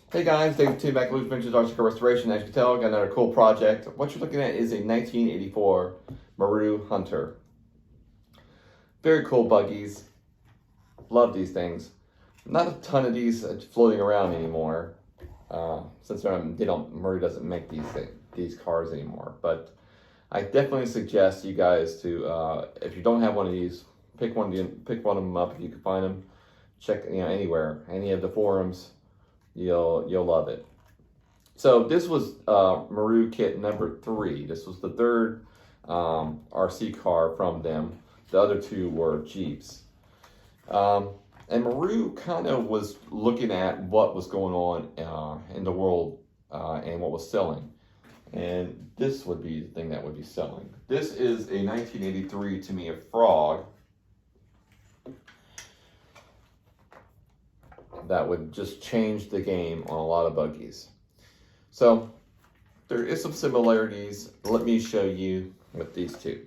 Hey guys, David T. back at Loose Adventures Architecture Restoration. As you can tell, I got another cool project. What you're looking at is a 1984 Marui Hunter. Very cool buggies. Love these things. Not a ton of these floating around anymore, since Marui doesn't make these cars anymore. But I definitely suggest you guys to, if you don't have one of these, pick one of them up if you can find them. Check anywhere, any of the forums. You'll love it. So this was Marui kit number 3. This was the third RC car from them. The other two were Jeeps. And Marui kind of was looking at what was going on in the world and what was selling. And this would be the thing that would be selling. This is a 1983 TAMIYA Frog that would just change the game on a lot of buggies. So there is some similarities. Let me show you with these two.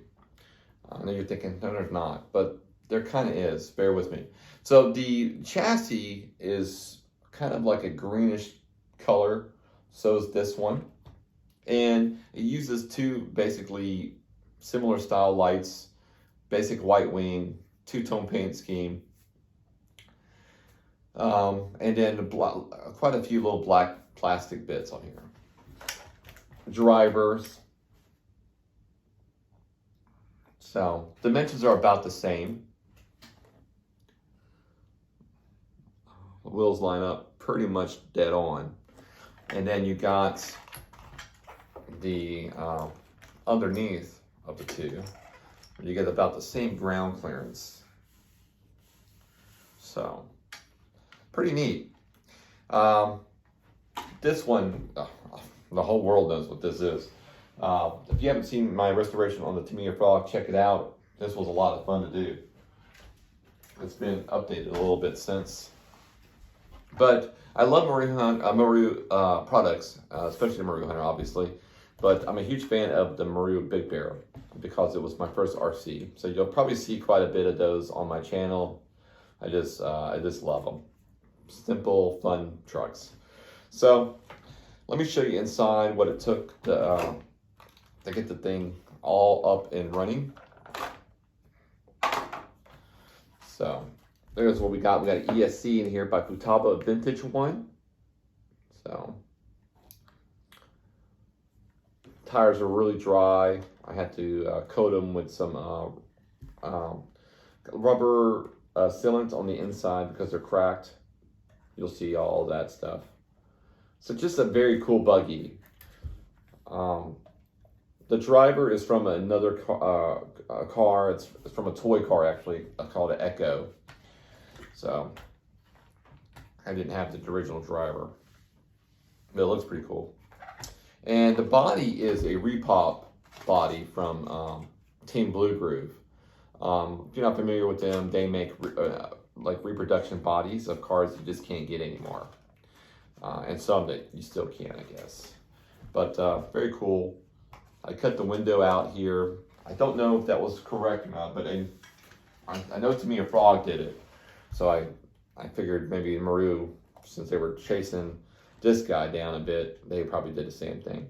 I know you're thinking, no, there's not, but there kind of is. Bear with me. So the chassis is kind of like a greenish color. So is this one. And it uses two basically similar style lights, basic white wing, two-tone paint scheme. And then quite a few little black plastic bits on here. Drivers. So dimensions are about the same. The wheels line up pretty much dead on. And then you got the underneath of the two. You get about the same ground clearance. So pretty neat. This one, the whole world knows what this is. If you haven't seen my restoration on the TAMIYA Frog, check it out. This was a lot of fun to do. It's been updated a little bit since. But I love Marui products, especially the Marui Hunter, obviously. But I'm a huge fan of the Marui Big Bear because it was my first RC. So you'll probably see quite a bit of those on my channel. I just love them. Simple, fun trucks. So let me show you inside what it took to get the thing all up and running. So there's what we got. We got an ESC in here by Futaba, a vintage one. So tires are really dry. I had to coat them with some rubber sealant on the inside because they're cracked. You'll see all that stuff. So just a very cool buggy. The driver is from another car. It's from a toy car, actually, called an Echo. So I didn't have the original driver, but it looks pretty cool. And the body is a repop body from Team Blue Groove. If you're not familiar with them, they make like reproduction bodies of cars you just can't get anymore. And some that you still can, I guess. But very cool. I cut the window out here. I don't know if that was correct or not, but I know TAMIYA Frog did it. So I figured maybe Marui, since they were chasing this guy down a bit, they probably did the same thing.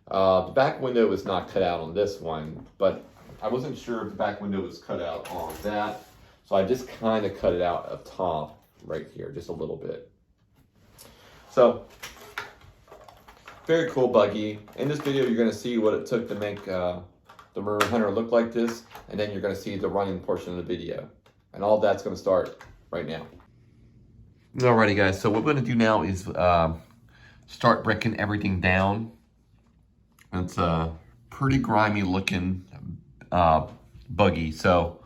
The back window is not cut out on this one, but I wasn't sure if the back window was cut out on that. So I just kind of cut it out up top right here, just a little bit. So, very cool buggy. In this video, you're going to see what it took to make the Marui Hunter look like this, and then you're going to see the running portion of the video. And all that's going to start right now. Alrighty guys, so what we're going to do now is start breaking everything down. It's a pretty grimy looking buggy. So,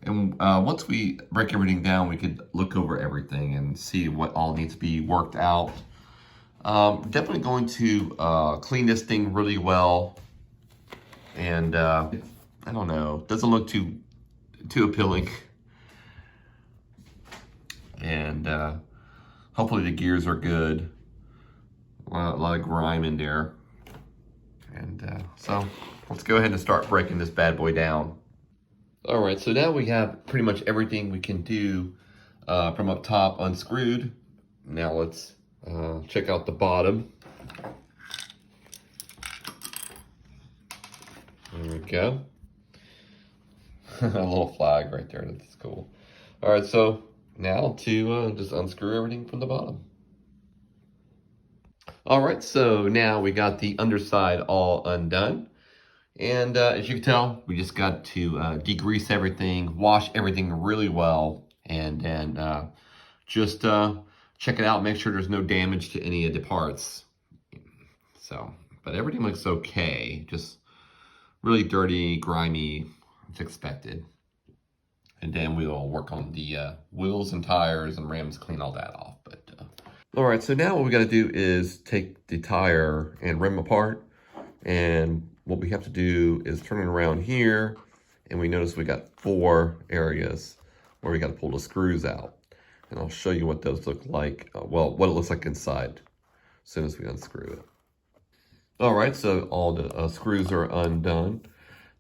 and once we break everything down, we could look over everything and see what all needs to be worked out. Definitely going to clean this thing really well. And I don't know, doesn't look too appealing. And hopefully the gears are good. A lot of grime in there. And so let's go ahead and start breaking this bad boy down. All right, so now we have pretty much everything we can do from up top unscrewed. Now let's check out the bottom. There we go. A little flag right there, that's cool. All right, so now to just unscrew everything from the bottom. All right, so now we got the underside all undone. And as you can tell, we just got to degrease everything, wash everything really well, and then just check it out, make sure there's no damage to any of the parts. So, but everything looks okay, just really dirty, grimy, as expected. And then we'll work on the wheels and tires and rims, clean all that off. But all right, so now what we got to do is take the tire and rim apart. And what we have to do is turn it around here. And we notice we got 4 areas where we got to pull the screws out. And I'll show you what those look like. Well, what it looks like inside as soon as we unscrew it. All right, so all the screws are undone.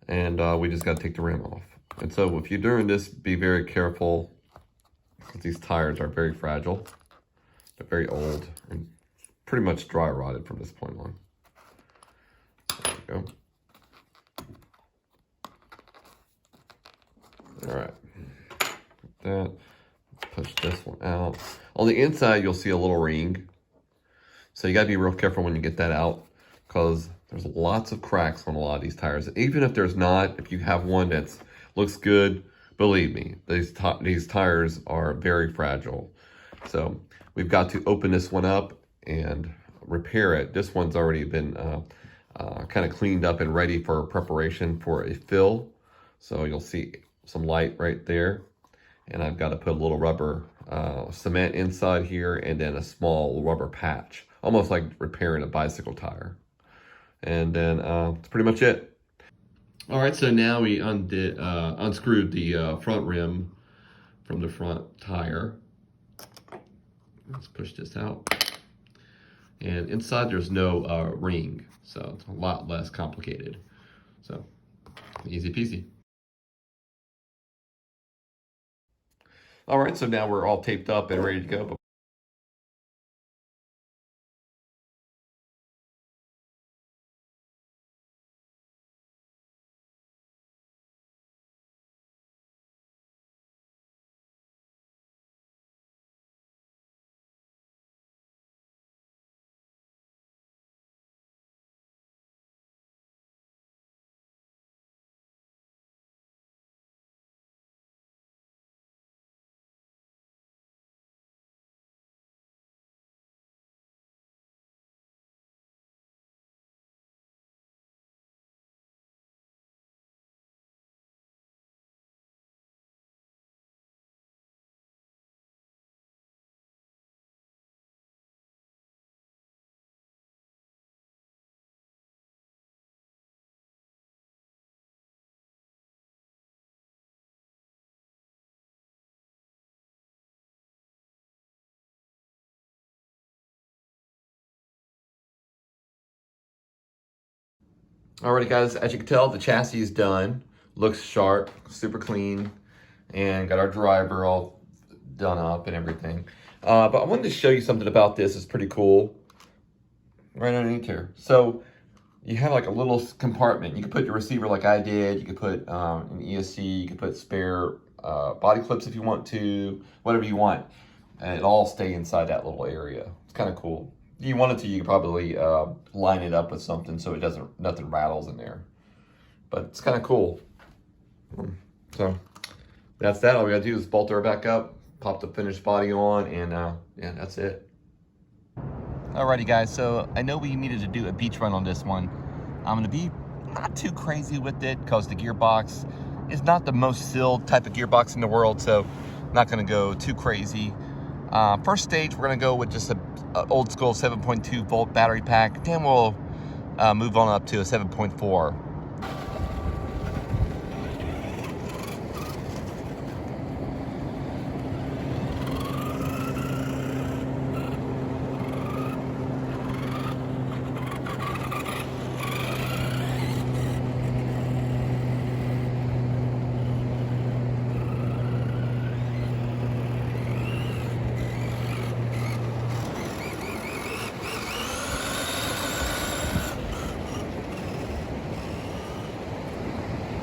And we just got to take the rim off. And so if you're doing this, be very careful because these tires are very fragile. They're very old and pretty much dry rotted from this point on. There we go. All right, that, push this one out. On the inside, you'll see a little ring. So you gotta be real careful when you get that out because there's lots of cracks on a lot of these tires. Even if there's not, if you have one that looks good, believe me, these tires are very fragile. So we've got to open this one up and repair it. This one's already been kind of cleaned up and ready for preparation for a fill. So you'll see some light right there. And I've got to put a little rubber cement inside here and then a small rubber patch, almost like repairing a bicycle tire. And then that's pretty much it. All right, so now we unscrewed the front rim from the front tire. Let's push this out. And inside there's no ring, so it's a lot less complicated. So easy peasy. All right, so now we're all taped up and ready to go. Alrighty guys, as you can tell, the chassis is done. Looks sharp, super clean, and got our driver all done up and everything. But I wanted to show you something about this. It's pretty cool. Right underneath here. So you have like a little compartment. You can put your receiver like I did. You could put an ESC. You could put spare body clips if you want to, whatever you want. And it all stay inside that little area. It's kind of cool. If you wanted to, you could probably line it up with something so it nothing rattles in there. But it's kind of cool. So that's that. All we gotta do is bolt her back up, pop the finished body on, and yeah, that's it. Alrighty guys, so I know we needed to do a beach run on this one. I'm gonna be not too crazy with it because the gearbox is not the most sealed type of gearbox in the world, so not gonna go too crazy. First stage, we're gonna go with just a old school 7.2 volt battery pack. Then we'll move on up to a 7.4.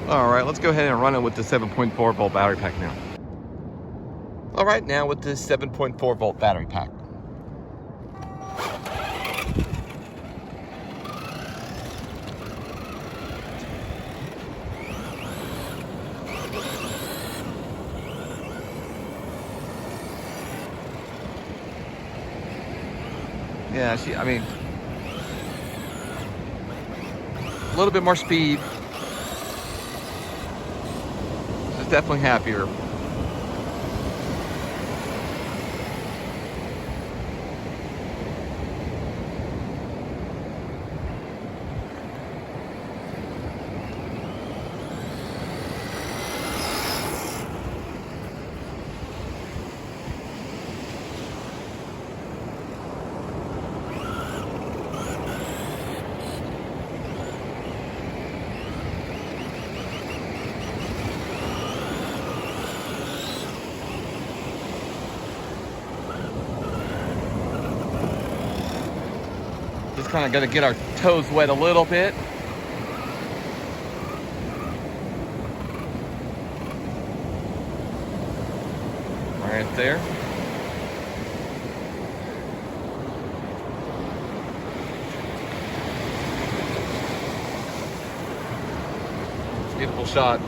All right, let's go ahead and run it with the 7.4 volt battery pack now. All right, now with this 7.4 volt battery pack. Yeah, I mean, a little bit more speed. It's definitely happier. Just kind of got to get our toes wet a little bit. Right there. Beautiful shot.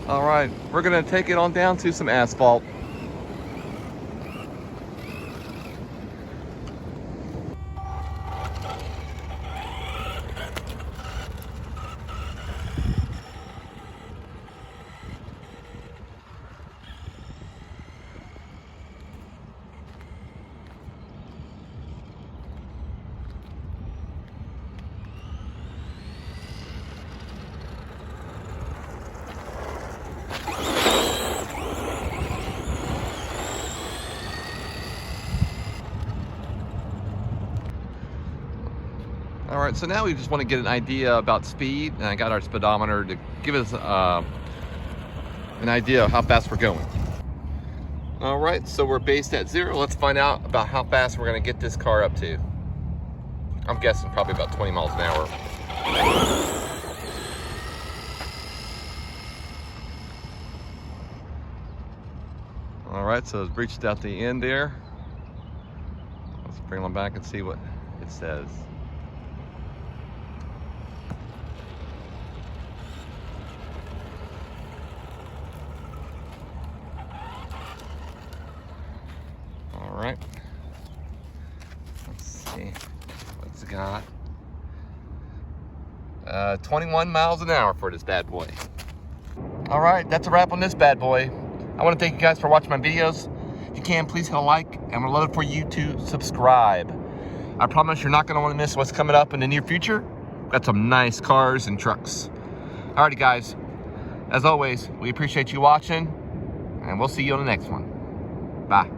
All right, we're gonna take it on down to some asphalt. All right, so now we just want to get an idea about speed, and I got our speedometer to give us an idea of how fast we're going. All right, so we're based at 0. Let's find out about how fast we're going to get this car up to. I'm guessing probably about 20 miles an hour. All right, so it's reached out the end there. Let's bring them back and see what it says. All right, let's see what's it got. 21 miles an hour for this bad boy. All right, that's a wrap on this bad boy. I want to thank you guys for watching my videos. If you can, please hit a like, and we'd love for you to subscribe. I promise you're not going to want to miss what's coming up in the near future. We've got some nice cars and trucks. Alrighty guys, as always, we appreciate you watching, and we'll see you on the next one. Bye.